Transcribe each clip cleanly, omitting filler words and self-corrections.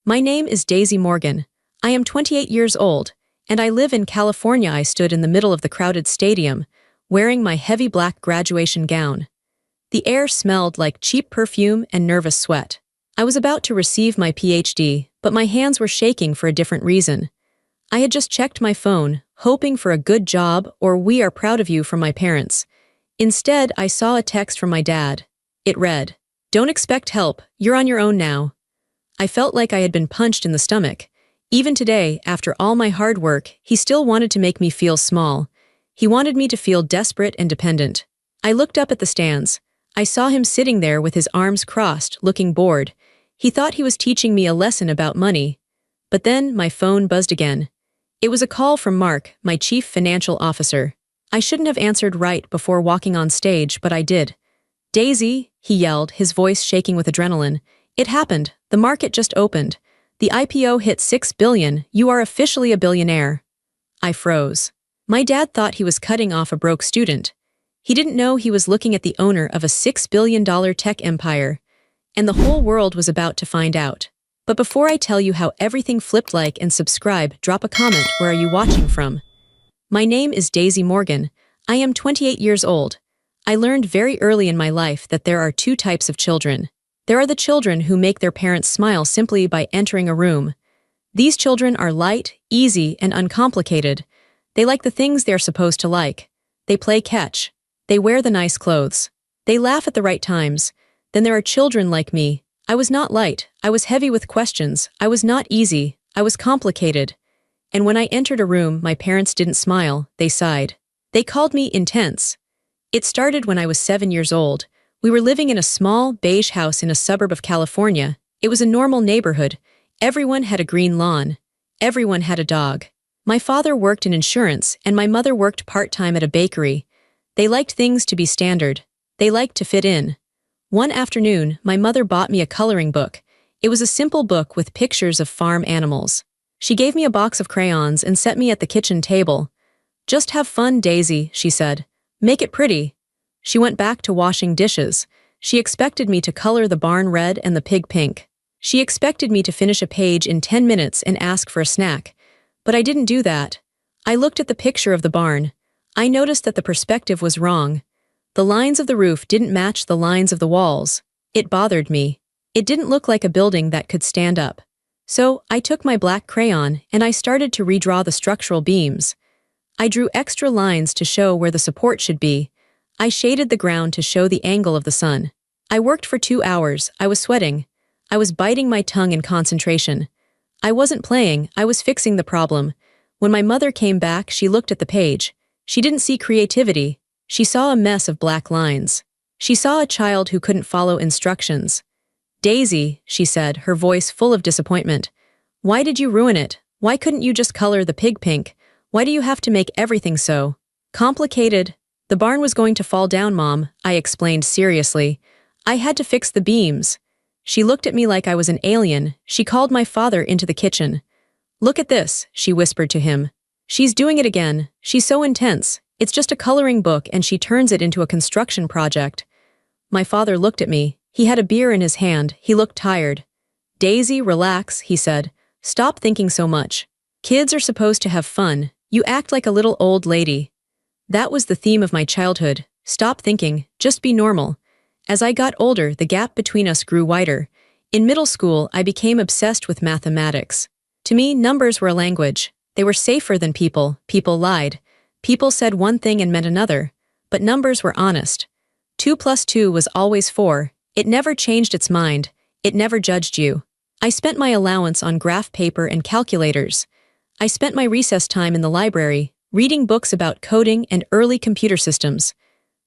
My name is Daisy Morgan. I am 28 years old, and I live in California. I stood in the middle of the crowded stadium, wearing my heavy black graduation gown. The air smelled like cheap perfume and nervous sweat. I was about to receive my PhD, but my hands were shaking for a different reason. I had just checked my phone, hoping for a good job or "we are proud of you" from my parents. Instead, I saw a text from my dad. It read, "Don't expect help, you're on your own now." I felt like I had been punched in the stomach. Even today, after all my hard work, he still wanted to make me feel small. He wanted me to feel desperate and dependent. I looked up at the stands. I saw him sitting there with his arms crossed, looking bored. He thought he was teaching me a lesson about money. But then my phone buzzed again. It was a call from Mark, my chief financial officer. I shouldn't have answered right before walking on stage, but I did. "Daisy," he yelled, his voice shaking with adrenaline. "It happened. The market just opened. The IPO hit 6 billion. You are officially a billionaire." I froze. My dad thought he was cutting off a broke student. He didn't know he was looking at the owner of a $6 billion tech empire. And the whole world was about to find out. But before I tell you how everything flipped, like and subscribe, drop a comment. Where are you watching from? My name is Daisy Morgan. I am 28 years old. I learned very early in my life that there are two types of children. There are the children who make their parents smile simply by entering a room. These children are light, easy, and uncomplicated. They like the things they're supposed to like. They play catch. They wear the nice clothes. They laugh at the right times. Then there are children like me. I was not light. I was heavy with questions. I was not easy. I was complicated. And when I entered a room, my parents didn't smile. They sighed. They called me intense. It started when I was 7 years old. We were living in a small, beige house in a suburb of California. It was a normal neighborhood. Everyone had a green lawn. Everyone had a dog. My father worked in insurance, and my mother worked part-time at a bakery. They liked things to be standard. They liked to fit in. One afternoon, my mother bought me a coloring book. It was a simple book with pictures of farm animals. She gave me a box of crayons and set me at the kitchen table. "Just have fun, Daisy," she said. "Make it pretty." She went back to washing dishes. She expected me to color the barn red and the pig pink. She expected me to finish a page in 10 minutes and ask for a snack. But I didn't do that. I looked at the picture of the barn. I noticed that the perspective was wrong. The lines of the roof didn't match the lines of the walls. It bothered me. It didn't look like a building that could stand up. So, I took my black crayon and I started to redraw the structural beams. I drew extra lines to show where the support should be. I shaded the ground to show the angle of the sun. I worked for 2 hours. I was sweating. I was biting my tongue in concentration. I wasn't playing, I was fixing the problem. When my mother came back, she looked at the page. She didn't see creativity. She saw a mess of black lines. She saw a child who couldn't follow instructions. "Daisy," she said, her voice full of disappointment. "Why did you ruin it? Why couldn't you just color the pig pink? Why do you have to make everything so complicated?" "The barn was going to fall down, Mom," I explained seriously. "I had to fix the beams." She looked at me like I was an alien. She called my father into the kitchen. "Look at this," she whispered to him. "She's doing it again. She's so intense. It's just a coloring book and she turns it into a construction project." My father looked at me. He had a beer in his hand. He looked tired. "Daisy, relax," he said. "Stop thinking so much. Kids are supposed to have fun. You act like a little old lady." That was the theme of my childhood. Stop thinking, just be normal. As I got older, the gap between us grew wider. In middle school, I became obsessed with mathematics. To me, numbers were a language. They were safer than people. People lied. People said one thing and meant another. But numbers were honest. 2 plus 2 was always 4. It never changed its mind. It never judged you. I spent my allowance on graph paper and calculators. I spent my recess time in the library, reading books about coding and early computer systems.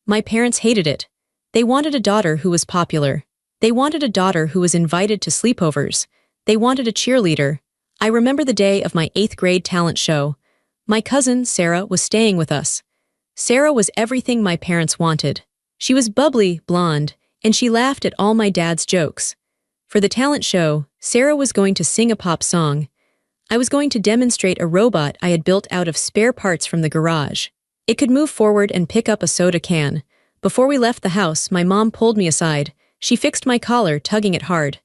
My parents hated it. They wanted a daughter who was popular. They wanted a daughter who was invited to sleepovers. They wanted a cheerleader. I remember the day of my 8th grade talent show. My cousin, Sarah, was staying with us. Sarah was everything my parents wanted. She was bubbly, blonde, and she laughed at all my dad's jokes. For the talent show, Sarah was going to sing a pop song. I was going to demonstrate a robot I had built out of spare parts from the garage. It could move forward and pick up a soda can. Before we left the house, my mom pulled me aside. She fixed my collar, tugging it hard.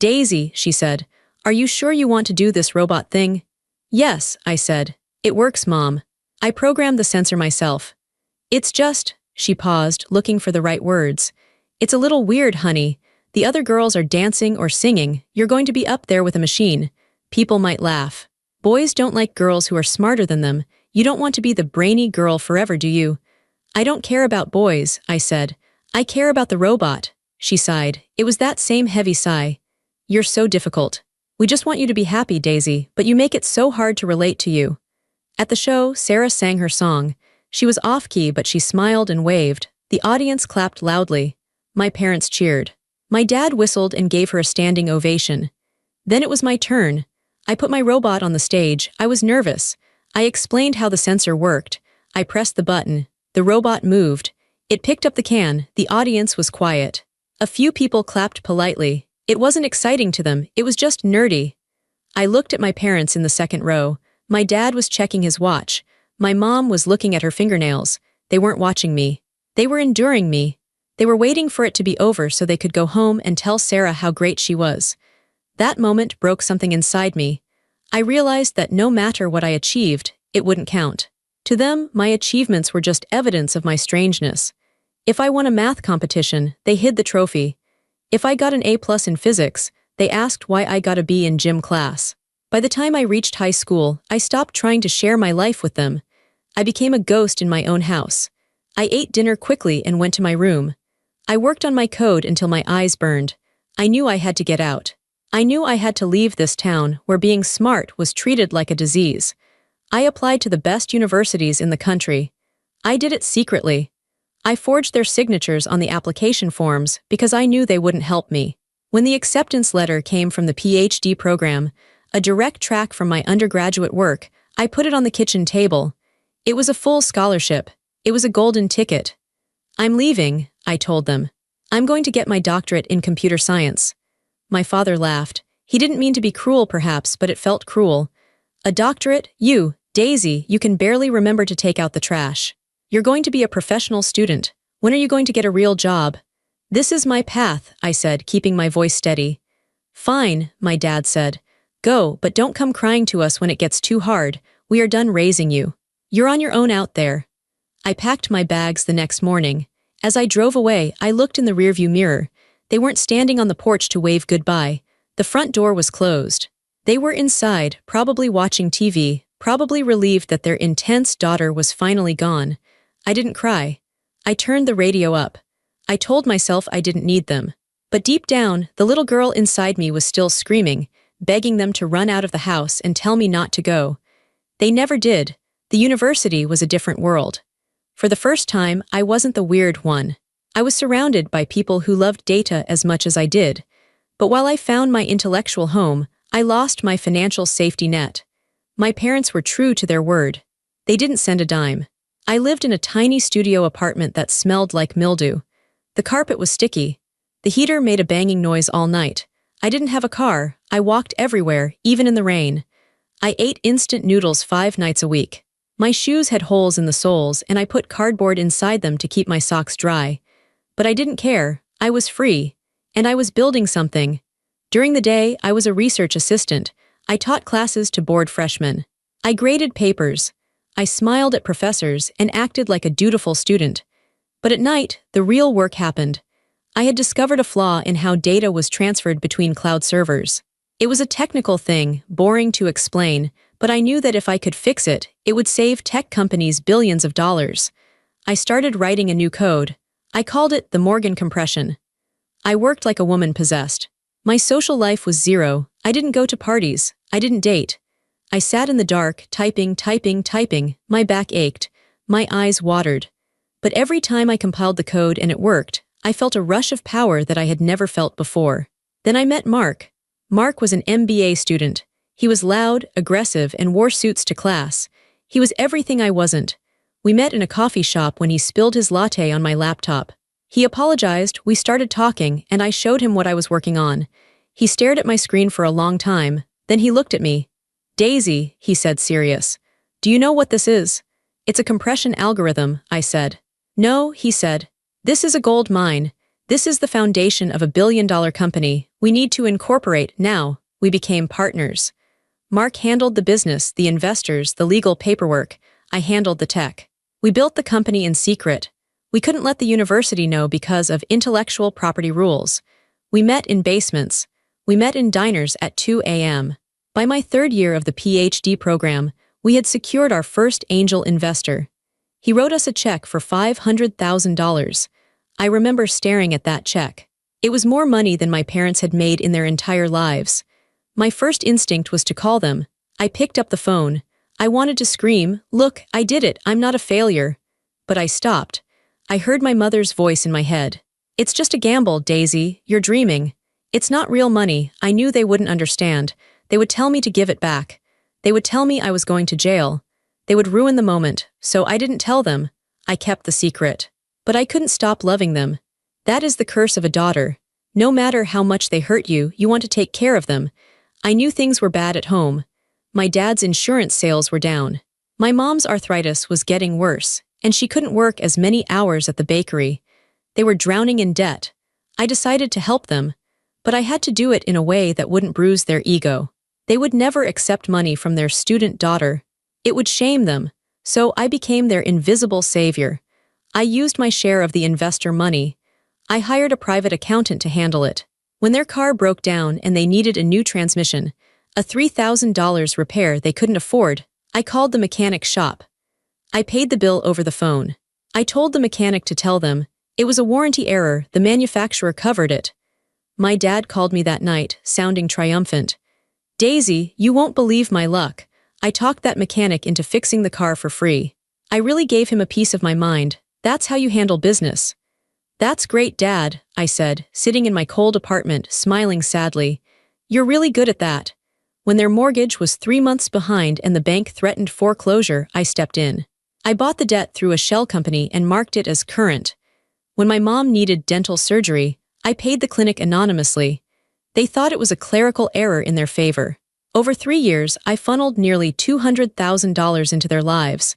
"Daisy," she said, "Are you sure you want to do this robot thing?" "Yes," I said. "It works, Mom. I programmed the sensor myself." "It's just," she paused, looking for the right words. "It's a little weird, honey. The other girls are dancing or singing. You're going to be up there with a machine. People might laugh. Boys don't like girls who are smarter than them. You don't want to be the brainy girl forever, do you?" "I don't care about boys," I said. "I care about the robot." She sighed. It was that same heavy sigh. "You're so difficult. We just want you to be happy, Daisy, but you make it so hard to relate to you." At the show, Sarah sang her song. She was off-key, but she smiled and waved. The audience clapped loudly. My parents cheered. My dad whistled and gave her a standing ovation. Then it was my turn. I put my robot on the stage. I was nervous. I explained how the sensor worked. I pressed the button. The robot moved. It picked up the can. The audience was quiet. A few people clapped politely. It wasn't exciting to them. It was just nerdy. I looked at my parents in the second row. My dad was checking his watch. My mom was looking at her fingernails. They weren't watching me. They were enduring me. They were waiting for it to be over so they could go home and tell Sarah how great she was. That moment broke something inside me. I realized that no matter what I achieved, it wouldn't count. To them, my achievements were just evidence of my strangeness. If I won a math competition, they hid the trophy. If I got an A+ in physics, they asked why I got a B in gym class. By the time I reached high school, I stopped trying to share my life with them. I became a ghost in my own house. I ate dinner quickly and went to my room. I worked on my code until my eyes burned. I knew I had to get out. I knew I had to leave this town where being smart was treated like a disease. I applied to the best universities in the country. I did it secretly. I forged their signatures on the application forms because I knew they wouldn't help me. When the acceptance letter came from the PhD program, a direct track from my undergraduate work, I put it on the kitchen table. It was a full scholarship. It was a golden ticket. "I'm leaving," I told them. "I'm going to get my doctorate in computer science." My father laughed. He didn't mean to be cruel, perhaps, but it felt cruel. "A doctorate? You, Daisy, you can barely remember to take out the trash. You're going to be a professional student. When are you going to get a real job?" "This is my path," I said, keeping my voice steady. "Fine," my dad said. "Go, but don't come crying to us when it gets too hard. We are done raising you. You're on your own out there." I packed my bags the next morning. As I drove away, I looked in the rearview mirror. They weren't standing on the porch to wave goodbye. The front door was closed. They were inside, probably watching TV, probably relieved that their intense daughter was finally gone. I didn't cry. I turned the radio up. I told myself I didn't need them. But deep down, the little girl inside me was still screaming, begging them to run out of the house and tell me not to go. They never did. The university was a different world. For the first time, I wasn't the weird one. I was surrounded by people who loved data as much as I did. But while I found my intellectual home, I lost my financial safety net. My parents were true to their word. They didn't send a dime. I lived in a tiny studio apartment that smelled like mildew. The carpet was sticky. The heater made a banging noise all night. I didn't have a car. I walked everywhere, even in the rain. I ate instant noodles 5 nights a week. My shoes had holes in the soles, and I put cardboard inside them to keep my socks dry. But I didn't care. I was free. And I was building something. During the day, I was a research assistant. I taught classes to bored freshmen. I graded papers. I smiled at professors and acted like a dutiful student. But at night, the real work happened. I had discovered a flaw in how data was transferred between cloud servers. It was a technical thing, boring to explain, but I knew that if I could fix it, it would save tech companies billions of dollars. I started writing a new code. I called it the Morgan compression. I worked like a woman possessed. My social life was zero. I didn't go to parties. I didn't date. I sat in the dark, typing. My back ached. My eyes watered. But every time I compiled the code and it worked, I felt a rush of power that I had never felt before. Then I met Mark. Mark was an MBA student. He was loud, aggressive, and wore suits to class. He was everything I wasn't. We met in a coffee shop when he spilled his latte on my laptop. He apologized, we started talking, and I showed him what I was working on. He stared at my screen for a long time, then he looked at me. "Daisy," he said, serious. "Do you know what this is?" "It's a compression algorithm," I said. "No," he said. "This is a gold mine. This is the foundation of a billion-dollar company. We need to incorporate now." We became partners. Mark handled the business, the investors, the legal paperwork. I handled the tech. We built the company in secret. We couldn't let the university know because of intellectual property rules. We met in basements. We met in diners at 2 a.m. By my third year of the PhD program, we had secured our first angel investor. He wrote us a check for $500,000. I remember staring at that check. It was more money than my parents had made in their entire lives. My first instinct was to call them. I picked up the phone. I wanted to scream, "Look, I did it, I'm not a failure." But I stopped. I heard my mother's voice in my head. "It's just a gamble, Daisy, you're dreaming. It's not real money." I knew they wouldn't understand. They would tell me to give it back. They would tell me I was going to jail. They would ruin the moment, so I didn't tell them. I kept the secret. But I couldn't stop loving them. That is the curse of a daughter. No matter how much they hurt you, you want to take care of them. I knew things were bad at home. My dad's insurance sales were down. My mom's arthritis was getting worse, and she couldn't work as many hours at the bakery. They were drowning in debt. I decided to help them, but I had to do it in a way that wouldn't bruise their ego. They would never accept money from their student daughter. It would shame them, so I became their invisible savior. I used my share of the investor money. I hired a private accountant to handle it. When their car broke down and they needed a new transmission, a $3,000 repair they couldn't afford, I called the mechanic shop. I paid the bill over the phone. I told the mechanic to tell them, it was a warranty error, the manufacturer covered it. My dad called me that night, sounding triumphant. "Daisy, you won't believe my luck. I talked that mechanic into fixing the car for free. I really gave him a piece of my mind. That's how you handle business." "That's great, Dad," I said, sitting in my cold apartment, smiling sadly. "You're really good at that." When their mortgage was 3 months behind and the bank threatened foreclosure, I stepped in. I bought the debt through a shell company and marked it as current. When my mom needed dental surgery, I paid the clinic anonymously. They thought it was a clerical error in their favor. Over 3 years, I funneled nearly $200,000 into their lives.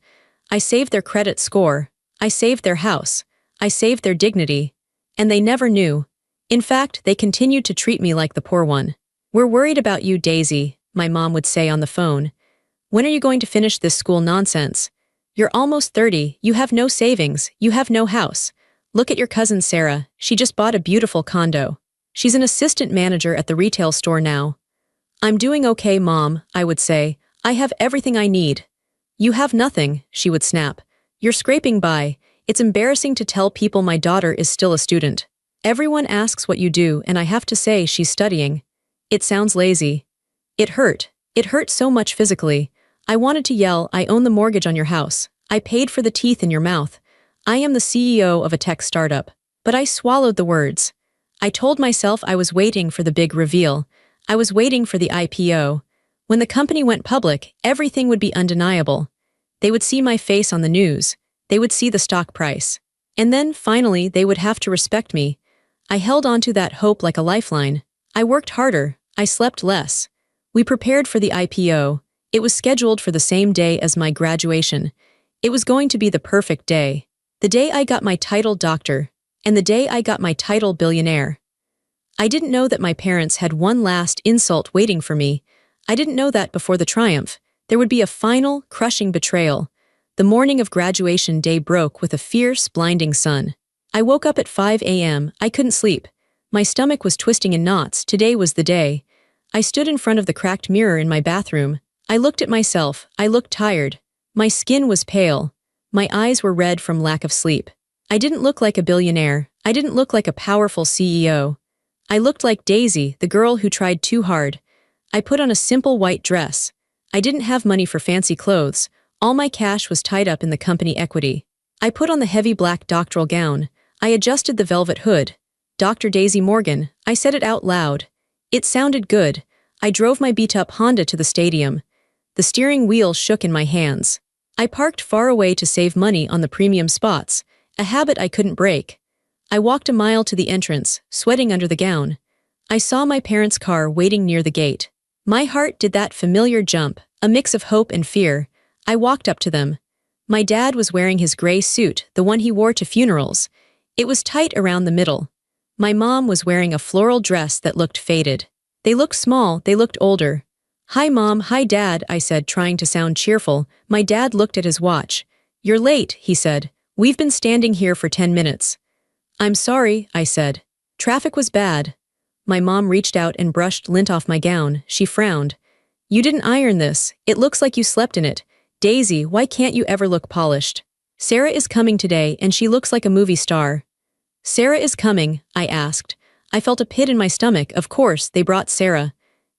I saved their credit score. I saved their house. I saved their dignity. And they never knew. In fact, they continued to treat me like the poor one. "We're worried about you, Daisy," my mom would say on the phone. "When are you going to finish this school nonsense? You're almost 30, you have no savings, you have no house. Look at your cousin Sarah, she just bought a beautiful condo. She's an assistant manager at the retail store now." "I'm doing okay, Mom," I would say. "I have everything I need." "You have nothing," she would snap. "You're scraping by. It's embarrassing to tell people my daughter is still a student. Everyone asks what you do and I have to say she's studying. It sounds lazy." It hurt. It hurt so much physically. I wanted to yell, "I own the mortgage on your house. I paid for the teeth in your mouth. I am the CEO of a tech startup." But I swallowed the words. I told myself I was waiting for the big reveal. I was waiting for the IPO. When the company went public, everything would be undeniable. They would see my face on the news. They would see the stock price. And then, finally, they would have to respect me. I held on to that hope like a lifeline. I worked harder. I slept less. We prepared for the IPO. It was scheduled for the same day as my graduation. It was going to be the perfect day. The day I got my title doctor, and the day I got my title billionaire. I didn't know that my parents had one last insult waiting for me. I didn't know that before the triumph, there would be a final, crushing betrayal. The morning of graduation day broke with a fierce, blinding sun. I woke up at 5 a.m. I couldn't sleep. My stomach was twisting in knots. Today was the day. I stood in front of the cracked mirror in my bathroom. I looked at myself. I looked tired. My skin was pale. My eyes were red from lack of sleep. I didn't look like a billionaire. I didn't look like a powerful CEO. I looked like Daisy, the girl who tried too hard. I put on a simple white dress. I didn't have money for fancy clothes. All my cash was tied up in the company equity. I put on the heavy black doctoral gown. I adjusted the velvet hood. "Dr. Daisy Morgan," I said it out loud. It sounded good. I drove my beat-up Honda to the stadium. The steering wheel shook in my hands. I parked far away to save money on the premium spots, a habit I couldn't break. I walked a mile to the entrance, sweating under the gown. I saw my parents' car waiting near the gate. My heart did that familiar jump, a mix of hope and fear. I walked up to them. My dad was wearing his gray suit, the one he wore to funerals. It was tight around the middle. My mom was wearing a floral dress that looked faded. They looked small, they looked older. "Hi Mom, hi Dad," I said, trying to sound cheerful. My dad looked at his watch. "You're late," he said. "We've been standing here for 10 minutes. "I'm sorry," I said. "Traffic was bad." My mom reached out and brushed lint off my gown. She frowned. "You didn't iron this. It looks like you slept in it. Daisy, why can't you ever look polished?" "Sarah is coming today and she looks like a movie star." "Sarah is coming?" I asked. I felt a pit in my stomach. Of course, they brought Sarah.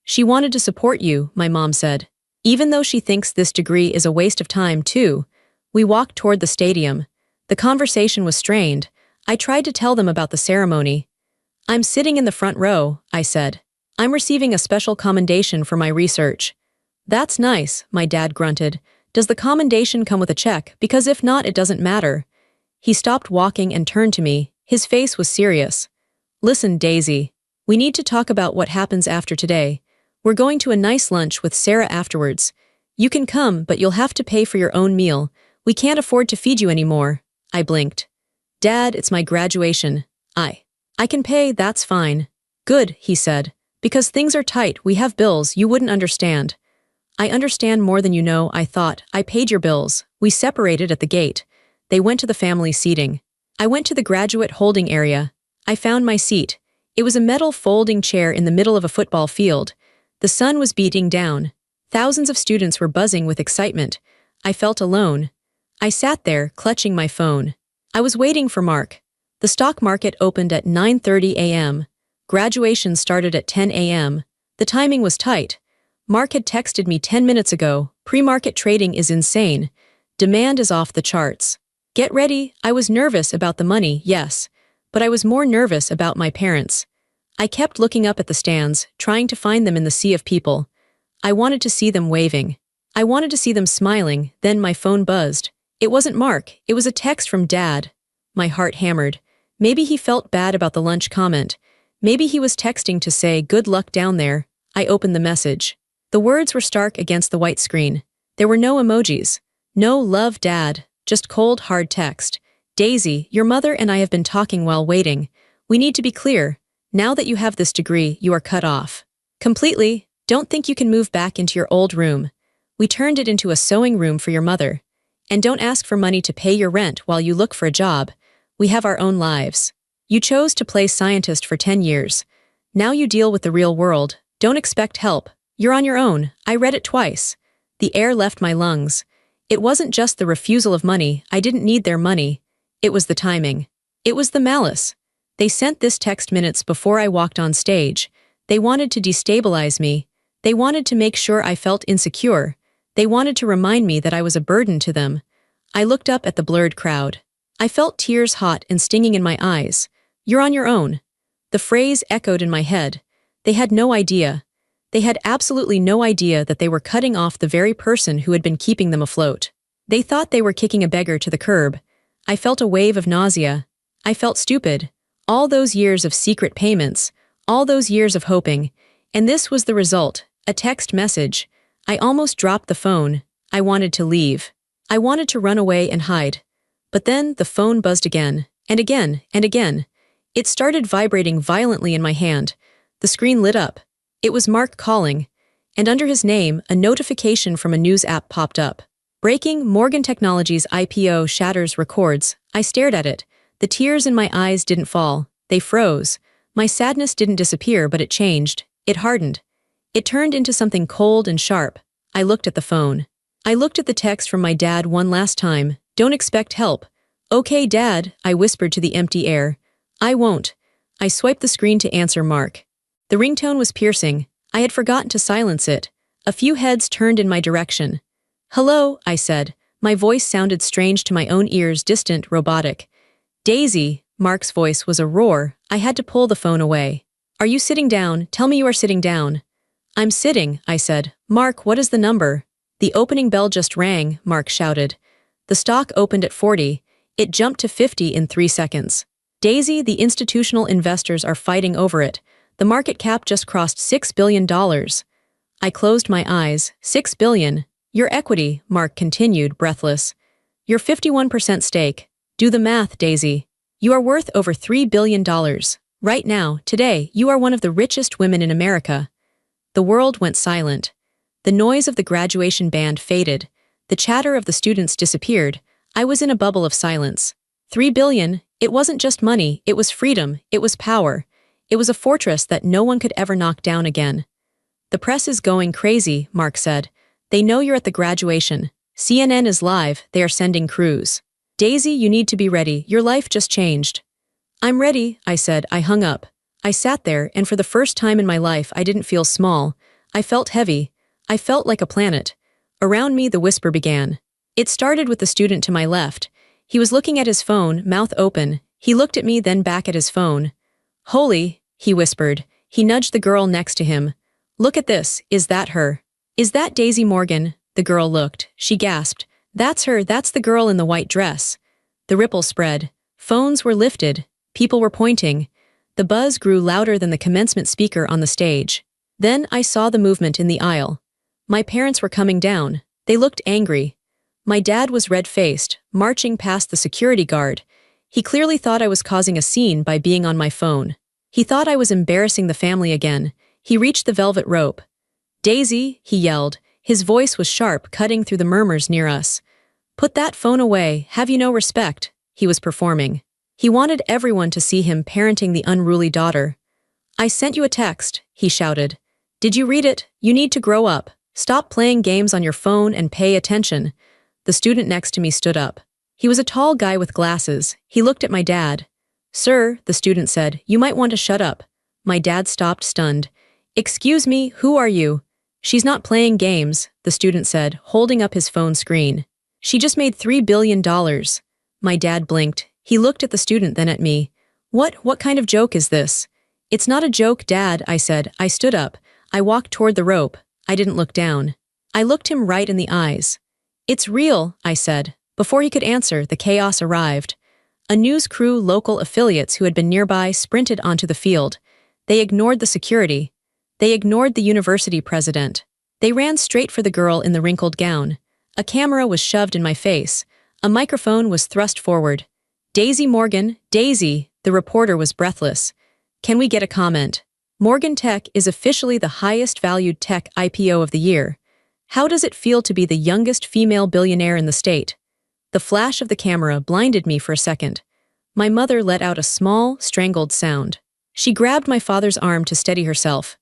"She wanted to support you," my mom said. "Even though she thinks this degree is a waste of time, too." We walked toward the stadium. The conversation was strained. I tried to tell them about the ceremony. "I'm sitting in the front row," I said. "I'm receiving a special commendation for my research." "That's nice," my dad grunted. "Does the commendation come with a check? Because if not, it doesn't matter." He stopped walking and turned to me. His face was serious. "Listen, Daisy. We need to talk about what happens after today. We're going to a nice lunch with Sarah afterwards. You can come, but you'll have to pay for your own meal. We can't afford to feed you anymore." I blinked. "Dad, it's my graduation. I can pay, that's fine." "Good," he said. "Because things are tight, we have bills, you wouldn't understand." "I understand more than you know," I thought. "I paid your bills." We separated at the gate. They went to the family seating. I went to the graduate holding area. I found my seat. It was a metal folding chair in the middle of a football field. The sun was beating down. Thousands of students were buzzing with excitement. I felt alone. I sat there, clutching my phone. I was waiting for Mark. The stock market opened at 9:30 a.m. Graduation started at 10 a.m. The timing was tight. Mark had texted me 10 minutes ago. "Pre-market trading is insane. Demand is off the charts. Get ready." I was nervous about the money, yes. But I was more nervous about my parents. I kept looking up at the stands, trying to find them in the sea of people. I wanted to see them waving. I wanted to see them smiling. Then my phone buzzed. It wasn't Mark, it was a text from Dad. My heart hammered. Maybe he felt bad about the lunch comment. Maybe he was texting to say good luck down there. I opened the message. The words were stark against the white screen. There were no emojis. No "love Dad," just cold, hard text. "Daisy, your mother and I have been talking while waiting. We need to be clear. Now that you have this degree, you are cut off. Completely. Don't think you can move back into your old room. We turned it into a sewing room for your mother. And don't ask for money to pay your rent while you look for a job. We have our own lives. You chose to play scientist for 10 years. Now you deal with the real world. Don't expect help. You're on your own." I read it twice. The air left my lungs. It wasn't just the refusal of money. I didn't need their money. It was the timing. It was the malice. They sent this text minutes before I walked on stage. They wanted to destabilize me. They wanted to make sure I felt insecure. They wanted to remind me that I was a burden to them. I looked up at the blurred crowd. I felt tears hot and stinging in my eyes. "You're on your own." The phrase echoed in my head. They had no idea. They had absolutely no idea that they were cutting off the very person who had been keeping them afloat. They thought they were kicking a beggar to the curb. I felt a wave of nausea. I felt stupid. All those years of secret payments, all those years of hoping, and this was the result, a text message. I almost dropped the phone. I wanted to leave. I wanted to run away and hide. But then the phone buzzed again, and again, and again. It started vibrating violently in my hand. The screen lit up. It was Mark calling. And under his name, a notification from a news app popped up. "Breaking, Morgan Technologies IPO shatters records." I stared at it. The tears in my eyes didn't fall. They froze. My sadness didn't disappear, but it changed. It hardened. It turned into something cold and sharp. I looked at the phone. I looked at the text from my dad one last time. "Don't expect help." "Okay, Dad," I whispered to the empty air. "I won't." I swiped the screen to answer Mark. The ringtone was piercing. I had forgotten to silence it. A few heads turned in my direction. "Hello," I said. My voice sounded strange to my own ears, distant, robotic. "Daisy," Mark's voice was a roar. I had to pull the phone away. "Are you sitting down? Tell me you are sitting down." "I'm sitting," I said. "Mark, what is the number?" "The opening bell just rang," Mark shouted. The stock opened at 40. It jumped to 50 in 3 seconds. "Daisy, the institutional investors are fighting over it. The market cap just crossed $6 billion. I closed my eyes. $6 billion. Your equity, Mark continued, breathless. Your 51% stake. Do the math, Daisy. You are worth over $3 billion. Right now, today, you are one of the richest women in America. The world went silent. The noise of the graduation band faded. The chatter of the students disappeared. I was in a bubble of silence. 3 billion, it wasn't just money, it was freedom, it was power. It was a fortress that no one could ever knock down again. The press is going crazy, Mark said. They know you're at the graduation. CNN is live, they are sending crews. Daisy, you need to be ready, your life just changed. I'm ready, I said. I hung up. I sat there, and for the first time in my life I didn't feel small. I felt heavy. I felt like a planet. Around me the whisper began. It started with the student to my left. He was looking at his phone, mouth open. He looked at me, then back at his phone. Holy, he whispered. He nudged the girl next to him. Look at this, is that her? Is that Daisy Morgan? The girl looked. She gasped. That's her, that's the girl in the white dress. The ripple spread. Phones were lifted. People were pointing. The buzz grew louder than the commencement speaker on the stage. Then I saw the movement in the aisle. My parents were coming down. They looked angry. My dad was red-faced, marching past the security guard. He clearly thought I was causing a scene by being on my phone. He thought I was embarrassing the family again. He reached the velvet rope. Daisy, he yelled. His voice was sharp, cutting through the murmurs near us. Put that phone away, have you no respect? He was performing. He wanted everyone to see him parenting the unruly daughter. I sent you a text, he shouted. Did you read it? You need to grow up. Stop playing games on your phone and pay attention. The student next to me stood up. He was a tall guy with glasses. He looked at my dad. Sir, the student said, you might want to shut up. My dad stopped, stunned. Excuse me, who are you? She's not playing games, the student said, holding up his phone screen. She just made $3 billion. My dad blinked. He looked at the student, then at me. What kind of joke is this? It's not a joke, Dad, I said. I stood up. I walked toward the rope. I didn't look down. I looked him right in the eyes. It's real, I said. Before he could answer, the chaos arrived. A news crew, local affiliates who had been nearby, sprinted onto the field. They ignored the security. They ignored the university president. They ran straight for the girl in the wrinkled gown. A camera was shoved in my face. A microphone was thrust forward. Daisy Morgan, Daisy, the reporter was breathless. Can we get a comment? Morgan Tech is officially the highest valued tech IPO of the year. How does it feel to be the youngest female billionaire in the state? The flash of the camera blinded me for a second. My mother let out a small, strangled sound. She grabbed my father's arm to steady herself.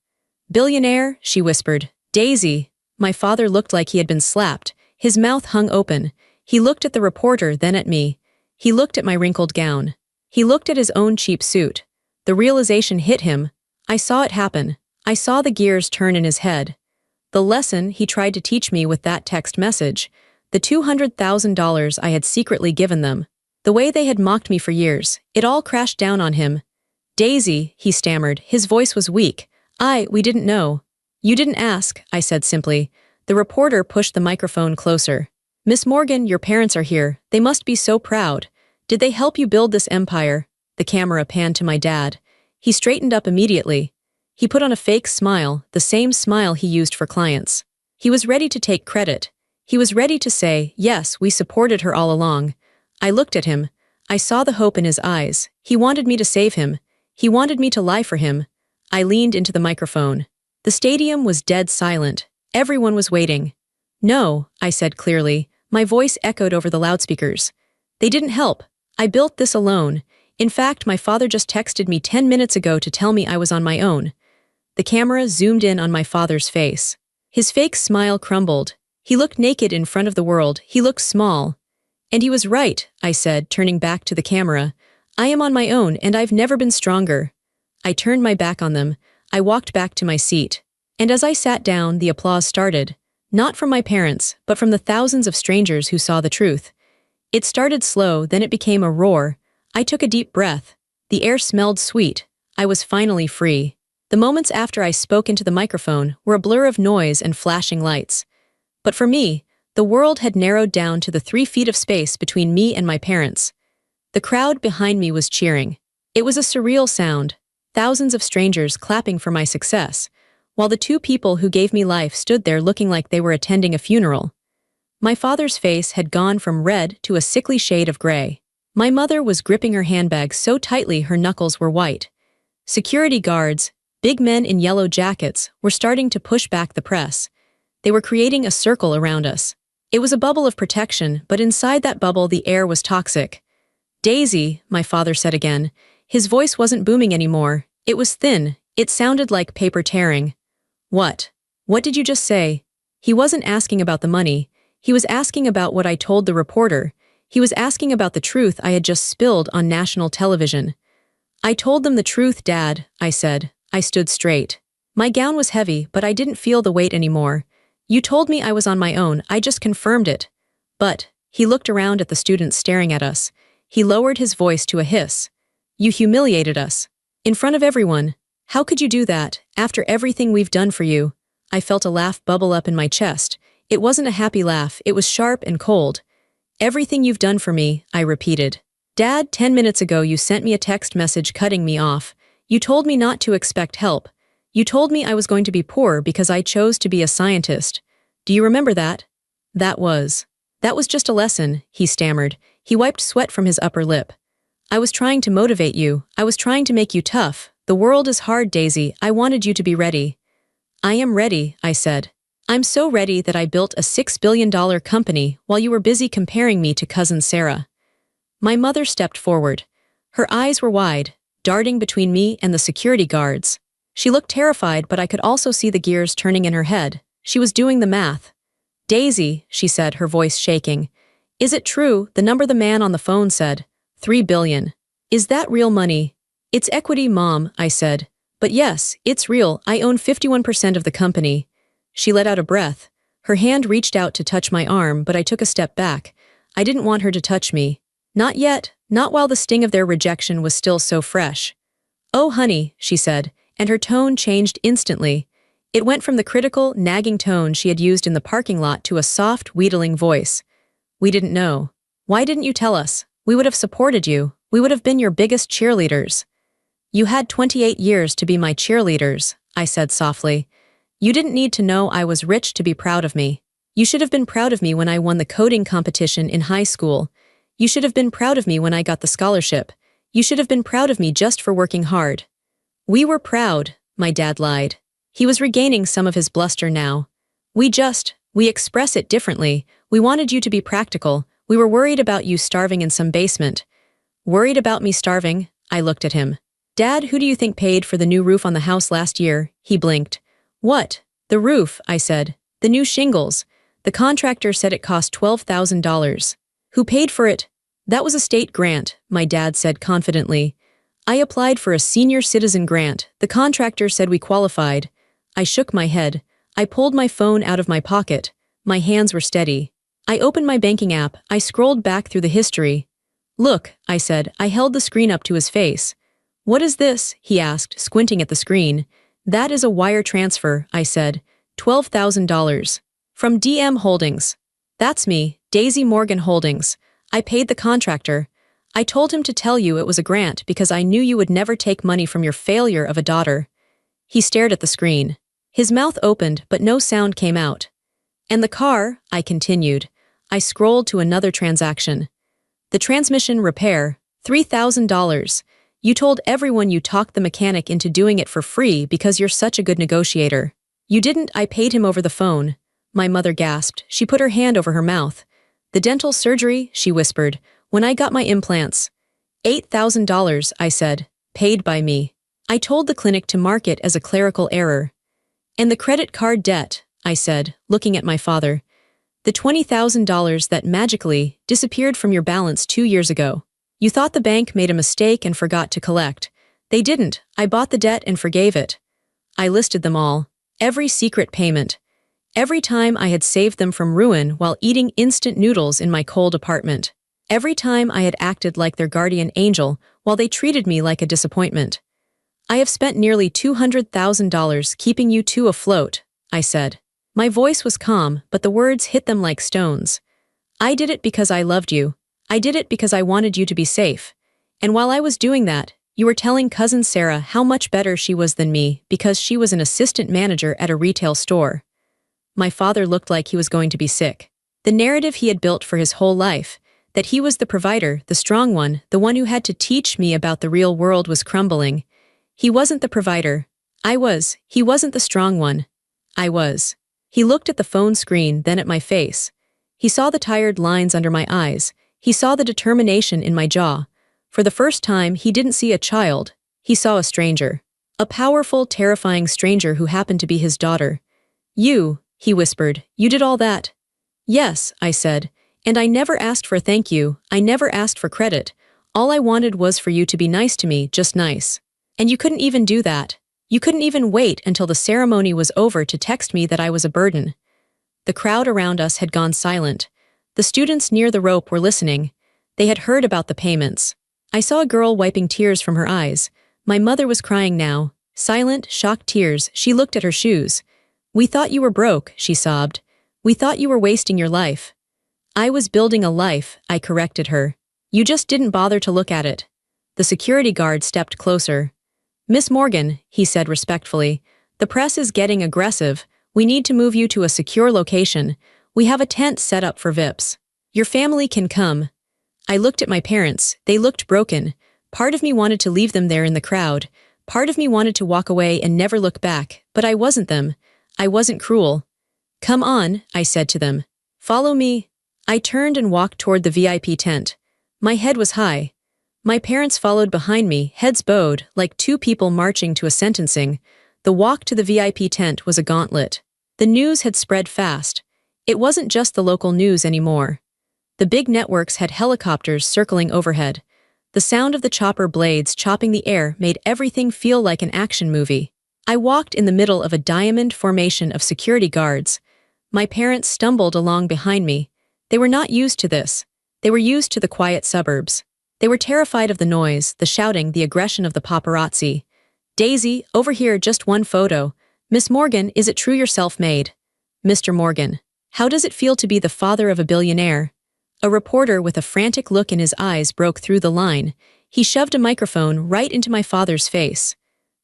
Billionaire, she whispered. Daisy. My father looked like he had been slapped. His mouth hung open. He looked at the reporter, then at me. He looked at my wrinkled gown. He looked at his own cheap suit. The realization hit him. I saw it happen. I saw the gears turn in his head. The lesson he tried to teach me with that text message. The $200,000 I had secretly given them. The way they had mocked me for years. It all crashed down on him. Daisy, he stammered. His voice was weak. We didn't know. You didn't ask, I said simply. The reporter pushed the microphone closer. Miss Morgan, your parents are here. They must be so proud. Did they help you build this empire? The camera panned to my dad. He straightened up immediately. He put on a fake smile, the same smile he used for clients. He was ready to take credit. He was ready to say, yes, we supported her all along. I looked at him. I saw the hope in his eyes. He wanted me to save him. He wanted me to lie for him. I leaned into the microphone. The stadium was dead silent. Everyone was waiting. No, I said clearly. My voice echoed over the loudspeakers. They didn't help. I built this alone. In fact, my father just texted me 10 minutes ago to tell me I was on my own. The camera zoomed in on my father's face. His fake smile crumbled. He looked naked in front of the world. He looked small. And he was right, I said, turning back to the camera. I am on my own, and I've never been stronger. I turned my back on them. I walked back to my seat. And as I sat down, the applause started. Not from my parents, but from the thousands of strangers who saw the truth. It started slow, then it became a roar. I took a deep breath. The air smelled sweet. I was finally free. The moments after I spoke into the microphone were a blur of noise and flashing lights. But for me, the world had narrowed down to the 3 feet of space between me and my parents. The crowd behind me was cheering. It was a surreal sound. Thousands of strangers clapping for my success, while the 2 people who gave me life stood there looking like they were attending a funeral. My father's face had gone from red to a sickly shade of gray. My mother was gripping her handbag so tightly her knuckles were white. Security guards, Big men in yellow jackets were starting to push back the press. They were creating a circle around us. It was a bubble of protection, but inside that bubble the air was toxic. "Daisy," my father said again. His voice wasn't booming anymore. It was thin. It sounded like paper tearing. "What? What did you just say?" He wasn't asking about the money. He was asking about what I told the reporter. He was asking about the truth I had just spilled on national television. "I told them the truth, Dad," I said. I stood straight. My gown was heavy, but I didn't feel the weight anymore. "You told me I was on my own, I just confirmed it." "But," he looked around at the students staring at us. He lowered his voice to a hiss. "You humiliated us. In front of everyone. How could you do that, after everything we've done for you?" I felt a laugh bubble up in my chest. It wasn't a happy laugh, it was sharp and cold. "Everything you've done for me," I repeated. "Dad, 10 minutes ago you sent me a text message cutting me off. You told me not to expect help. You told me I was going to be poor because I chose to be a scientist. Do you remember that?" That was just a lesson," he stammered. He wiped sweat from his upper lip. "I was trying to motivate you. I was trying to make you tough. The world is hard, Daisy. I wanted you to be ready." "I am ready," I said. "I'm so ready that I built a $6 billion company while you were busy comparing me to cousin Sarah." My mother stepped forward. Her eyes were wide, darting between me and the security guards. She looked terrified, but I could also see the gears turning in her head. She was doing the math. "Daisy," she said, her voice shaking. "Is it true, the number the man on the phone said? 3 billion. Is that real money?" "It's equity, Mom," I said. "But yes, it's real. I own 51% of the company." She let out a breath. Her hand reached out to touch my arm, but I took a step back. I didn't want her to touch me. Not yet, not while the sting of their rejection was still so fresh. "Oh, honey," she said, and her tone changed instantly. It went from the critical, nagging tone she had used in the parking lot to a soft, wheedling voice. "We didn't know. Why didn't you tell us? We would have supported you. We would have been your biggest cheerleaders." "You had 28 years to be my cheerleaders," I said softly. "You didn't need to know I was rich to be proud of me. You should have been proud of me when I won the coding competition in high school. You should have been proud of me when I got the scholarship. You should have been proud of me just for working hard." "We were proud," my dad lied. He was regaining some of his bluster now. We express it differently. We wanted you to be practical. We were worried about you starving in some basement." "Worried about me starving?" I looked at him. "Dad, who do you think paid for the new roof on the house last year?" He blinked. "What? The roof," I said. "The new shingles. The contractor said it cost $12,000. "Who paid for it?" "That was a state grant," my dad said confidently. "I applied for a senior citizen grant. The contractor said we qualified." I shook my head. I pulled my phone out of my pocket. My hands were steady. I opened my banking app. I scrolled back through the history. "Look," I said. I held the screen up to his face. "What is this?" he asked, squinting at the screen. "That is a wire transfer," I said. $12,000. "From DM Holdings." "That's me, Daisy Morgan Holdings. I paid the contractor. I told him to tell you it was a grant because I knew you would never take money from your failure of a daughter." He stared at the screen. His mouth opened, but no sound came out. "And the car," I continued. I scrolled to another transaction. "The transmission repair, $3,000. You told everyone you talked the mechanic into doing it for free because you're such a good negotiator." "You didn't, I paid him over the phone." My mother gasped. She put her hand over her mouth. "The dental surgery," she whispered, "when I got my implants." $8,000, I said. "Paid by me." I told the clinic to mark it as a clerical error. "And the credit card debt," I said, looking at my father. "The $20,000 that magically disappeared from your balance 2 years ago. You thought the bank made a mistake and forgot to collect. They didn't. I bought the debt and forgave it." I listed them all. Every secret payment. Every time I had saved them from ruin while eating instant noodles in my cold apartment. Every time I had acted like their guardian angel while they treated me like a disappointment. "I have spent nearly $200,000 keeping you two afloat," I said. My voice was calm, but the words hit them like stones. "I did it because I loved you. I did it because I wanted you to be safe. And while I was doing that, you were telling cousin Sarah how much better she was than me because she was an assistant manager at a retail store." My father looked like he was going to be sick. The narrative he had built for his whole life, that he was the provider, the strong one, the one who had to teach me about the real world, was crumbling. He wasn't the provider. He wasn't the strong one. I was. He looked at the phone screen, then at my face. He saw the tired lines under my eyes. He saw the determination in my jaw. For the first time, he didn't see a child. He saw a stranger. A powerful, terrifying stranger who happened to be his daughter. You, he whispered, you did all that? Yes, I said. And I never asked for a thank you. I never asked for credit. All I wanted was for you to be nice to me, just nice. And you couldn't even do that. You couldn't even wait until the ceremony was over to text me that I was a burden. The crowd around us had gone silent. The students near the rope were listening. They had heard about the payments. I saw a girl wiping tears from her eyes. My mother was crying now. Silent, shocked tears. She looked at her shoes. We thought you were broke, she sobbed. We thought you were wasting your life. I was building a life, I corrected her. You just didn't bother to look at it. The security guard stepped closer. Miss Morgan, he said respectfully, the press is getting aggressive. We need to move you to a secure location. We have a tent set up for VIPs. Your family can come. I looked at my parents. They looked broken. Part of me wanted to leave them there in the crowd. Part of me wanted to walk away and never look back, but I wasn't them. I wasn't cruel. Come on, I said to them. Follow me. I turned and walked toward the VIP tent. My head was high. My parents followed behind me, heads bowed, like two people marching to a sentencing. The walk to the VIP tent was a gauntlet. The news had spread fast. It wasn't just the local news anymore. The big networks had helicopters circling overhead. The sound of the chopper blades chopping the air made everything feel like an action movie. I walked in the middle of a diamond formation of security guards. My parents stumbled along behind me. They were not used to this. They were used to the quiet suburbs. They were terrified of the noise, the shouting, the aggression of the paparazzi. Daisy, over here, just one photo. Miss Morgan, is it true you're self-made? Mr. Morgan, how does it feel to be the father of a billionaire? A reporter with a frantic look in his eyes broke through the line. He shoved a microphone right into my father's face.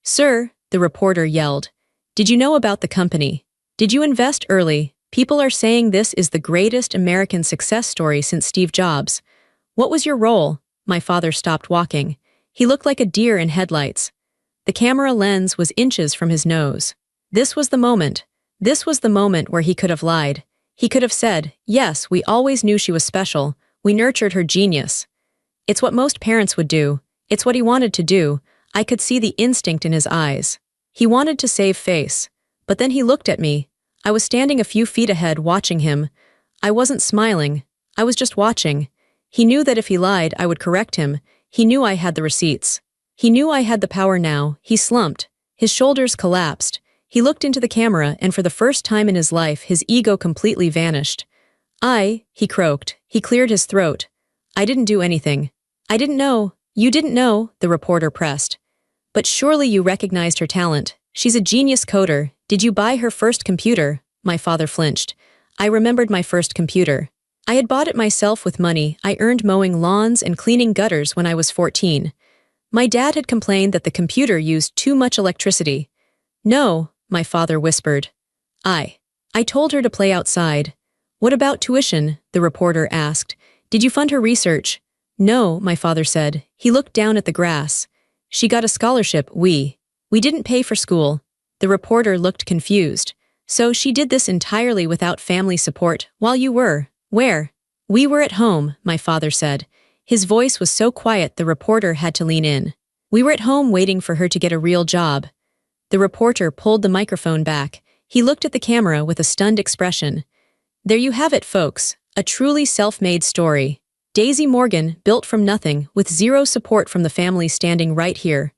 Sir, the reporter yelled, did you know about the company? Did you invest early? People are saying this is the greatest American success story since Steve Jobs. What was your role? My father stopped walking. He looked like a deer in headlights. The camera lens was inches from his nose. This was the moment. This was the moment where he could have lied. He could have said, yes, we always knew she was special. We nurtured her genius. It's what most parents would do. It's what he wanted to do. I could see the instinct in his eyes. He wanted to save face. But then he looked at me. I was standing a few feet ahead watching him. I wasn't smiling. I was just watching. He knew that if he lied, I would correct him. He knew I had the receipts. He knew I had the power now. He slumped. His shoulders collapsed. He looked into the camera, and for the first time in his life, his ego completely vanished. He croaked. He cleared his throat. I didn't do anything. I didn't know. You didn't know, the reporter pressed. But surely you recognized her talent. She's a genius coder. Did you buy her first computer? My father flinched. I remembered my first computer. I had bought it myself with money I earned mowing lawns and cleaning gutters when I was 14. My dad had complained that the computer used too much electricity. No, my father whispered. I told her to play outside. What about tuition? The reporter asked. Did you fund her research? No, my father said. He looked down at the grass. She got a scholarship, we didn't pay for school. The reporter looked confused. So she did this entirely without family support, while you were, where? We were at home, my father said. His voice was so quiet the reporter had to lean in. We were at home waiting for her to get a real job. The reporter pulled the microphone back. He looked at the camera with a stunned expression. There you have it, folks. A truly self-made story. Daisy Morgan, built from nothing, with zero support from the family standing right here.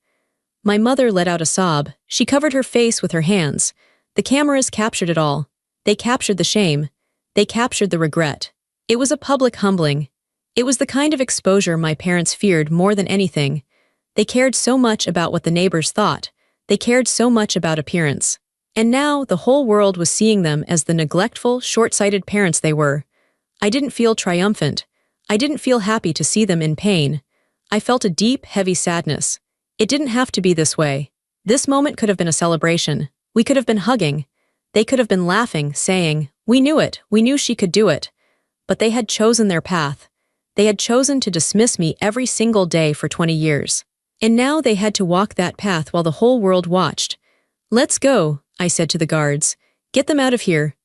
My mother let out a sob. She covered her face with her hands. The cameras captured it all. They captured the shame. They captured the regret. It was a public humbling. It was the kind of exposure my parents feared more than anything. They cared so much about what the neighbors thought. They cared so much about appearance. And now the whole world was seeing them as the neglectful, short-sighted parents they were. I didn't feel triumphant. I didn't feel happy to see them in pain. I felt a deep, heavy sadness. It didn't have to be this way. This moment could have been a celebration. We could have been hugging. They could have been laughing, saying, we knew it, we knew she could do it. But they had chosen their path. They had chosen to dismiss me every single day for 20 years. And now they had to walk that path while the whole world watched. "Let's go," I said to the guards. "Get them out of here."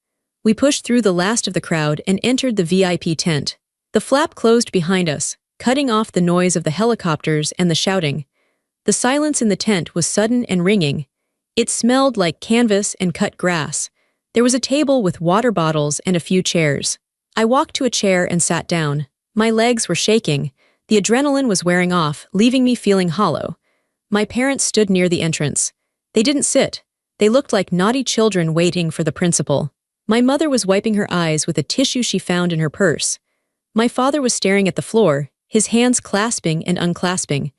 We pushed through the last of the crowd and entered the VIP tent. The flap closed behind us, cutting off the noise of the helicopters and the shouting. The silence in the tent was sudden and ringing. It smelled like canvas and cut grass. There was a table with water bottles and a few chairs. I walked to a chair and sat down. My legs were shaking. The adrenaline was wearing off, leaving me feeling hollow. My parents stood near the entrance. They didn't sit. They looked like naughty children waiting for the principal. My mother was wiping her eyes with a tissue she found in her purse. My father was staring at the floor, his hands clasping and unclasping.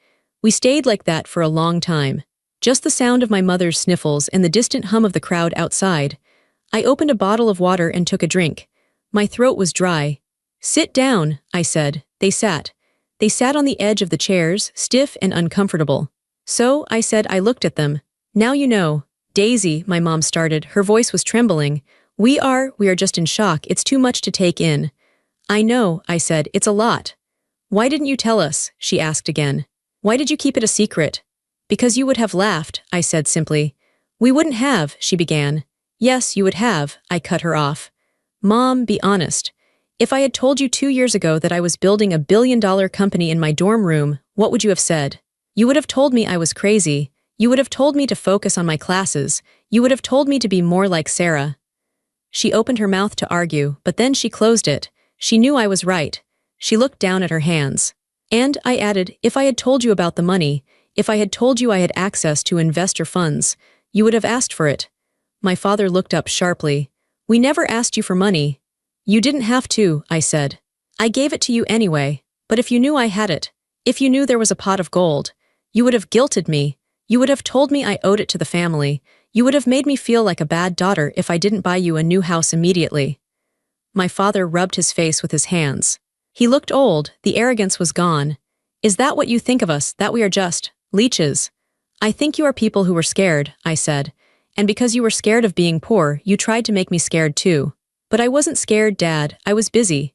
We stayed like that for a long time. Just the sound of my mother's sniffles and the distant hum of the crowd outside. I opened a bottle of water and took a drink. My throat was dry. "Sit down," I said. They sat. They sat on the edge of the chairs, stiff and uncomfortable. "So," I said. I looked at them. "Now you know." "Daisy," my mom started. Her voice was trembling. We are just in shock. It's too much to take in." "I know," I said. "It's a lot." "Why didn't you tell us?" she asked again. "Why did you keep it a secret?" "Because you would have laughed," I said simply. "We wouldn't have," she began. "Yes, you would have," I cut her off. "Mom, be honest. If I had told you 2 years ago that I was building a billion-dollar company in my dorm room, what would you have said? You would have told me I was crazy. You would have told me to focus on my classes. You would have told me to be more like Sarah." She opened her mouth to argue, but then she closed it. She knew I was right. She looked down at her hands. "And," I added, "if I had told you about the money, if I had told you I had access to investor funds, you would have asked for it." My father looked up sharply. "We never asked you for money." "You didn't have to," I said. "I gave it to you anyway. But if you knew I had it, if you knew there was a pot of gold, you would have guilted me. You would have told me I owed it to the family. You would have made me feel like a bad daughter if I didn't buy you a new house immediately." My father rubbed his face with his hands. He looked old. The arrogance was gone. "Is that what you think of us, that we are just leeches?" "I think you are people who were scared," I said. "And because you were scared of being poor, you tried to make me scared too." "But I wasn't scared, Dad. I was busy."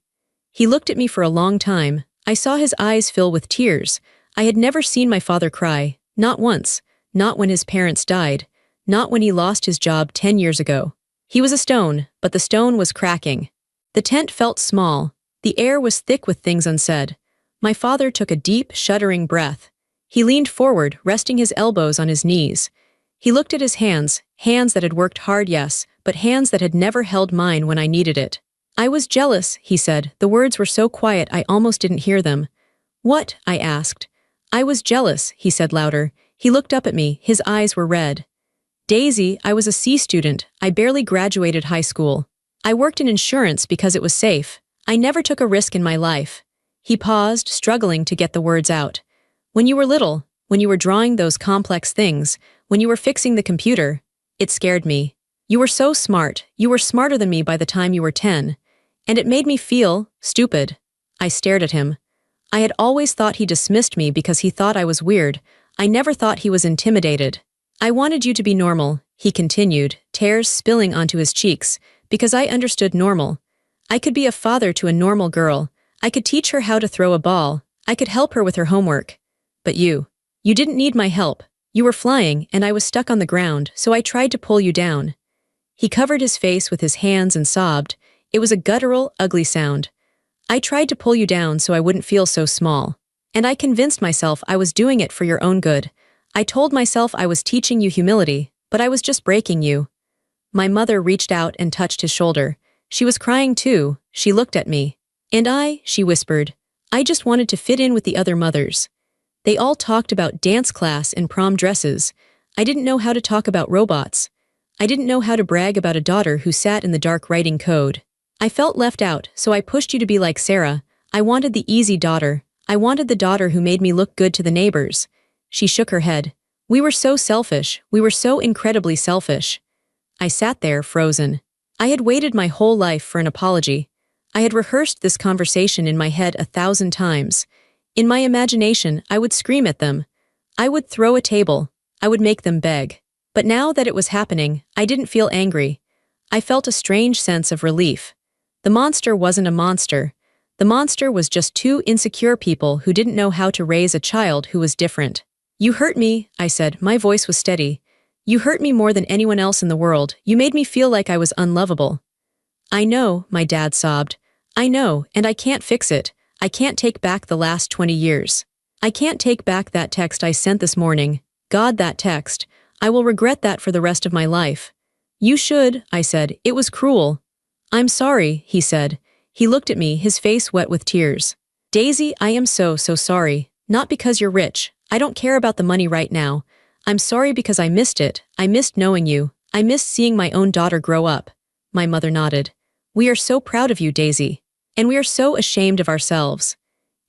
He looked at me for a long time. I saw his eyes fill with tears. I had never seen my father cry. Not once. Not when his parents died. Not when he lost his job 10 years ago. He was a stone, but the stone was cracking. The tent felt small. The air was thick with things unsaid. My father took a deep, shuddering breath. He leaned forward, resting his elbows on his knees. He looked at his hands that had worked hard, yes, but hands that had never held mine when I needed it. "I was jealous," he said. The words were so quiet I almost didn't hear them. "What?" I asked. "I was jealous," he said louder. He looked up at me. His eyes were red. "Daisy, I was a C student. I barely graduated high school. I worked in insurance because it was safe. I never took a risk in my life." He paused, struggling to get the words out. "When you were little, when you were drawing those complex things, when you were fixing the computer, it scared me. You were so smart. You were smarter than me by the time you were 10. And it made me feel stupid." I stared at him. I had always thought he dismissed me because he thought I was weird. I never thought he was intimidated. "I wanted you to be normal," he continued, tears spilling onto his cheeks, "because I understood normal. I could be a father to a normal girl. I could teach her how to throw a ball. I could help her with her homework. But you didn't need my help. You were flying, and I was stuck on the ground, so I tried to pull you down." He covered his face with his hands and sobbed. It was a guttural, ugly sound. "I tried to pull you down so I wouldn't feel so small. And I convinced myself I was doing it for your own good. I told myself I was teaching you humility, but I was just breaking you." My mother reached out and touched his shoulder. She was crying too. She looked at me. "And she whispered, I just wanted to fit in with the other mothers. They all talked about dance class and prom dresses. I didn't know how to talk about robots. I didn't know how to brag about a daughter who sat in the dark writing code. I felt left out, so I pushed you to be like Sarah. I wanted the easy daughter. I wanted the daughter who made me look good to the neighbors." She shook her head. "We were so selfish. We were so incredibly selfish." I sat there, frozen. I had waited my whole life for an apology. I had rehearsed this conversation in my head 1,000 times. In my imagination, I would scream at them. I would throw a table. I would make them beg. But now that it was happening, I didn't feel angry. I felt a strange sense of relief. The monster wasn't a monster. The monster was just 2 insecure people who didn't know how to raise a child who was different. "You hurt me," I said. My voice was steady. You hurt me more than anyone else in the world. You made me feel like I was unlovable. I know, my dad sobbed. I know, and I can't fix it. I can't take back the last 20 years. I can't take back that text I sent this morning. God, that text. I will regret that for the rest of my life. You should, I said. It was cruel. I'm sorry, he said. He looked at me, his face wet with tears. Daisy, I am so sorry. Not because you're rich. I don't care about the money right now. I'm sorry because I missed it. I missed knowing you. I missed seeing my own daughter grow up. My mother nodded. We are so proud of you, Daisy. And we are so ashamed of ourselves.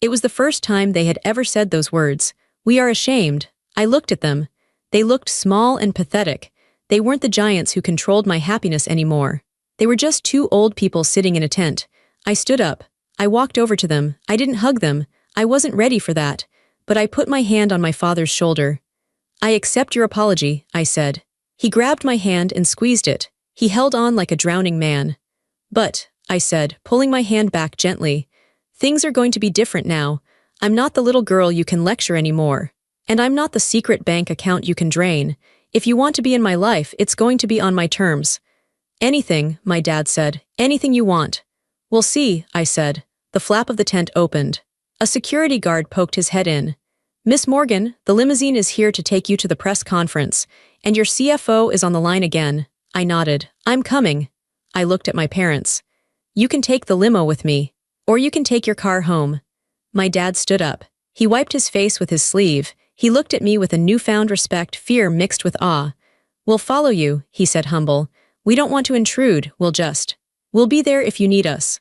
It was the first time they had ever said those words. We are ashamed. I looked at them. They looked small and pathetic. They weren't the giants who controlled my happiness anymore. They were just two old people sitting in a tent. I stood up. I walked over to them. I didn't hug them. I wasn't ready for that. But I put my hand on my father's shoulder. I accept your apology, I said. He grabbed my hand and squeezed it. He held on like a drowning man. But, I said, pulling my hand back gently, things are going to be different now. I'm not the little girl you can lecture anymore. And I'm not the secret bank account you can drain. If you want to be in my life, it's going to be on my terms. Anything, my dad said. Anything you want. We'll see, I said. The flap of the tent opened. A security guard poked his head in. Miss Morgan, the limousine is here to take you to the press conference, and your CFO is on the line again. I nodded. I'm coming. I looked at my parents. You can take the limo with me. Or you can take your car home. My dad stood up. He wiped his face with his sleeve. He looked at me with a newfound respect, fear mixed with awe. We'll follow you, he said humble. We don't want to intrude, we'll be there if you need us.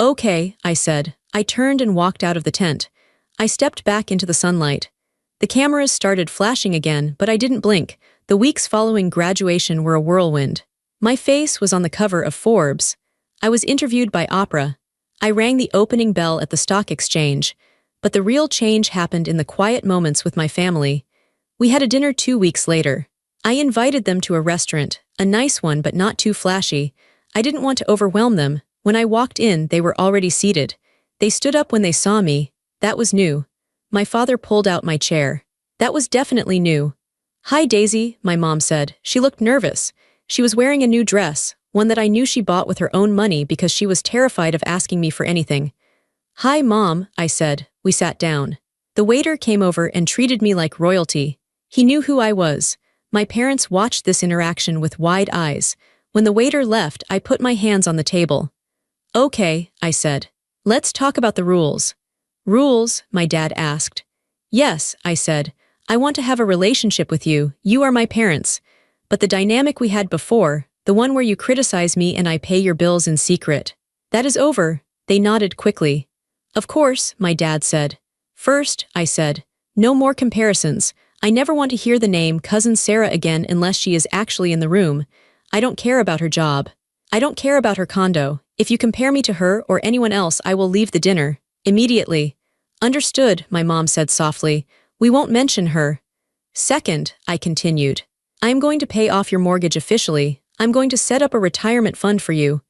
Okay, I said. I turned and walked out of the tent. I stepped back into the sunlight. The cameras started flashing again, but I didn't blink. The weeks following graduation were a whirlwind. My face was on the cover of Forbes. I was interviewed by Oprah. I rang the opening bell at the stock exchange. But the real change happened in the quiet moments with my family. We had a dinner 2 weeks later. I invited them to a restaurant, a nice one but not too flashy. I didn't want to overwhelm them. When I walked in, they were already seated. They stood up when they saw me. That was new. My father pulled out my chair. That was definitely new. Hi, Daisy, my mom said. She looked nervous. She was wearing a new dress, one that I knew she bought with her own money because she was terrified of asking me for anything. Hi, Mom, I said. We sat down. The waiter came over and treated me like royalty. He knew who I was. My parents watched this interaction with wide eyes. When the waiter left, I put my hands on the table. Okay, I said. Let's talk about the rules. Rules, my dad asked. Yes, I said. I want to have a relationship with you. You are my parents. But the dynamic we had before, the one where you criticize me and I pay your bills in secret, that is over. They nodded quickly. Of course, my dad said. First, I said, no more comparisons. I never want to hear the name Cousin Sarah again unless she is actually in the room. I don't care about her job. I don't care about her condo. If you compare me to her or anyone else, I will leave the dinner. Immediately. Understood, my mom said softly. We won't mention her. Second, I continued. I'm going to pay off your mortgage officially. I'm going to set up a retirement fund for you.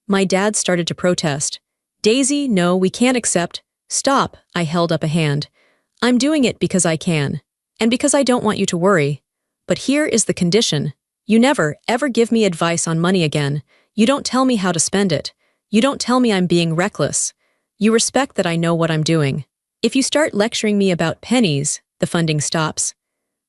My dad started to protest. Daisy, no, we can't accept. Stop, I held up a hand. I'm doing it because I can. And because I don't want you to worry. But here is the condition. You never, ever give me advice on money again. You don't tell me how to spend it. You don't tell me I'm being reckless. You respect that I know what I'm doing. If you start lecturing me about pennies, the funding stops.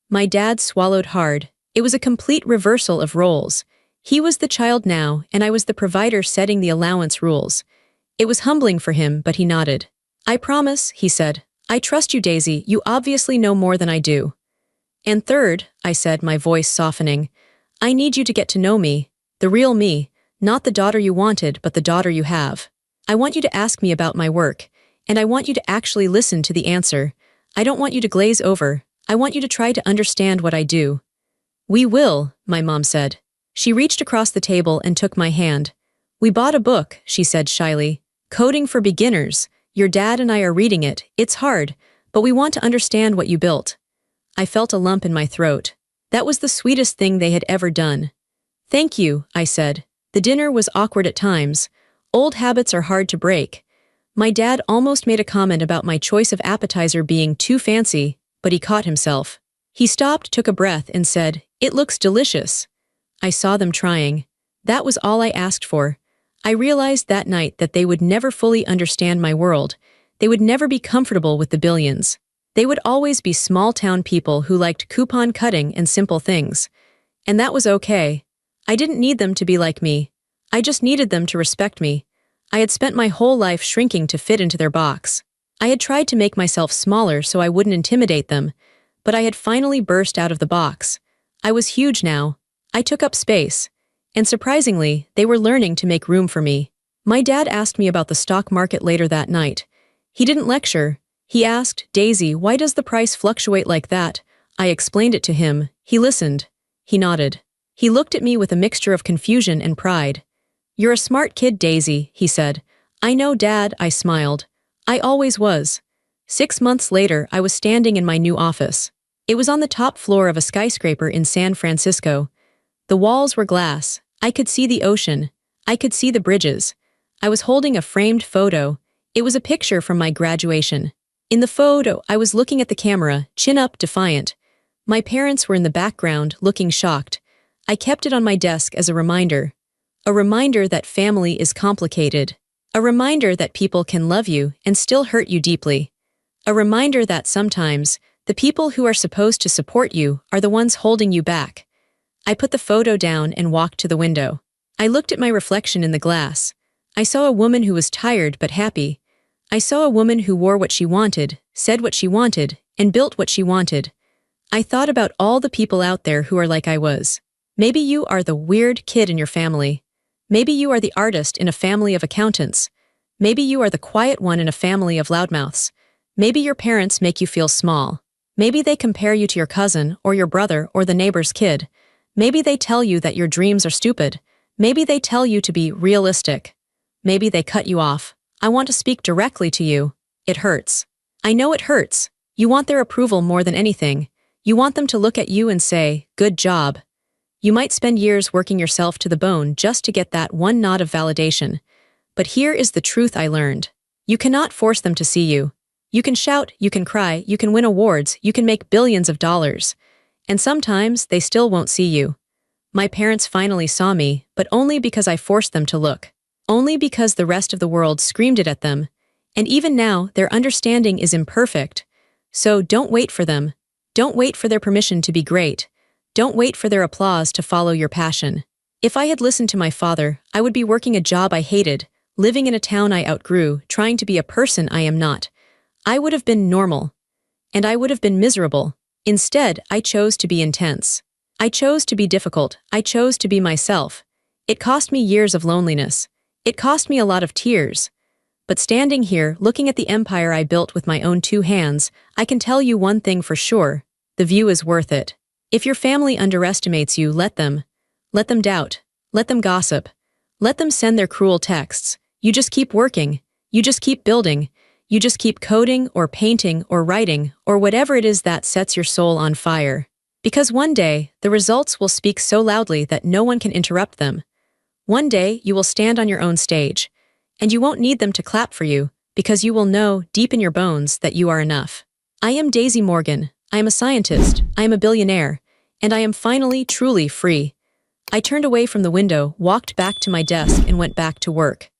My dad swallowed hard. It was a complete reversal of roles. He was the child now, and I was the provider setting the allowance rules. It was humbling for him, but he nodded. I promise, he said. I trust you, Daisy. You obviously know more than I do. And third, I said, my voice softening, I need you to get to know me, the real me, not the daughter you wanted, but the daughter you have. I want you to ask me about my work, and I want you to actually listen to the answer. I don't want you to glaze over. I want you to try to understand what I do. We will, my mom said. She reached across the table and took my hand. We bought a book, she said shyly. Coding for Beginners. Your dad and I are reading it. It's hard, but we want to understand what you built. I felt a lump in my throat. That was the sweetest thing they had ever done. Thank you, I said. The dinner was awkward at times. Old habits are hard to break. My dad almost made a comment about my choice of appetizer being too fancy, but he caught himself. He stopped, took a breath, and said, "It looks delicious." I saw them trying. That was all I asked for. I realized that night that they would never fully understand my world. They would never be comfortable with the billions. They would always be small-town people who liked coupon cutting and simple things. And that was okay. I didn't need them to be like me. I just needed them to respect me. I had spent my whole life shrinking to fit into their box. I had tried to make myself smaller so I wouldn't intimidate them, but I had finally burst out of the box. I was huge now. I took up space. And surprisingly, they were learning to make room for me. My dad asked me about the stock market later that night. He didn't lecture. He asked, "Daisy, why does the price fluctuate like that?" I explained it to him. He listened. He nodded. He looked at me with a mixture of confusion and pride. "You're a smart kid, Daisy," he said. "I know, Dad," I smiled. I always was. 6 months later, I was standing in my new office. It was on the top floor of a skyscraper in San Francisco. The walls were glass. I could see the ocean. I could see the bridges. I was holding a framed photo. It was a picture from my graduation. In the photo, I was looking at the camera, chin up, defiant. My parents were in the background, looking shocked. I kept it on my desk as a reminder. A reminder that family is complicated. A reminder that people can love you and still hurt you deeply. A reminder that sometimes, the people who are supposed to support you are the ones holding you back. I put the photo down and walked to the window. I looked at my reflection in the glass. I saw a woman who was tired but happy. I saw a woman who wore what she wanted, said what she wanted, and built what she wanted. I thought about all the people out there who are like I was. Maybe you are the weird kid in your family. Maybe you are the artist in a family of accountants. Maybe you are the quiet one in a family of loudmouths. Maybe your parents make you feel small. Maybe they compare you to your cousin or your brother or the neighbor's kid. Maybe they tell you that your dreams are stupid. Maybe they tell you to be realistic. Maybe they cut you off. I want to speak directly to you. It hurts. I know it hurts. You want their approval more than anything. You want them to look at you and say, "Good job." You might spend years working yourself to the bone just to get that one nod of validation. But here is the truth I learned. You cannot force them to see you. You can shout, you can cry, you can win awards, you can make billions of dollars. And sometimes they still won't see you. My parents finally saw me, but only because I forced them to look. Only because the rest of the world screamed it at them. And even now, their understanding is imperfect. So don't wait for them. Don't wait for their permission to be great. Don't wait for their applause to follow your passion. If I had listened to my father, I would be working a job I hated, living in a town I outgrew, trying to be a person I am not. I would have been normal. And I would have been miserable. Instead, I chose to be intense. I chose to be difficult. I chose to be myself. It cost me years of loneliness. It cost me a lot of tears. But standing here, looking at the empire I built with my own 2 hands, I can tell you one thing for sure. The view is worth it. If your family underestimates you, let them. Let them doubt. Let them gossip. Let them send their cruel texts. You just keep working. You just keep building. You just keep coding or painting or writing or whatever it is that sets your soul on fire. Because one day, the results will speak so loudly that no one can interrupt them. One day, you will stand on your own stage. And you won't need them to clap for you, because you will know, deep in your bones, that you are enough. I am Daisy Morgan. I am a scientist. I am a billionaire. And I am finally, truly free. I turned away from the window, walked back to my desk, and went back to work.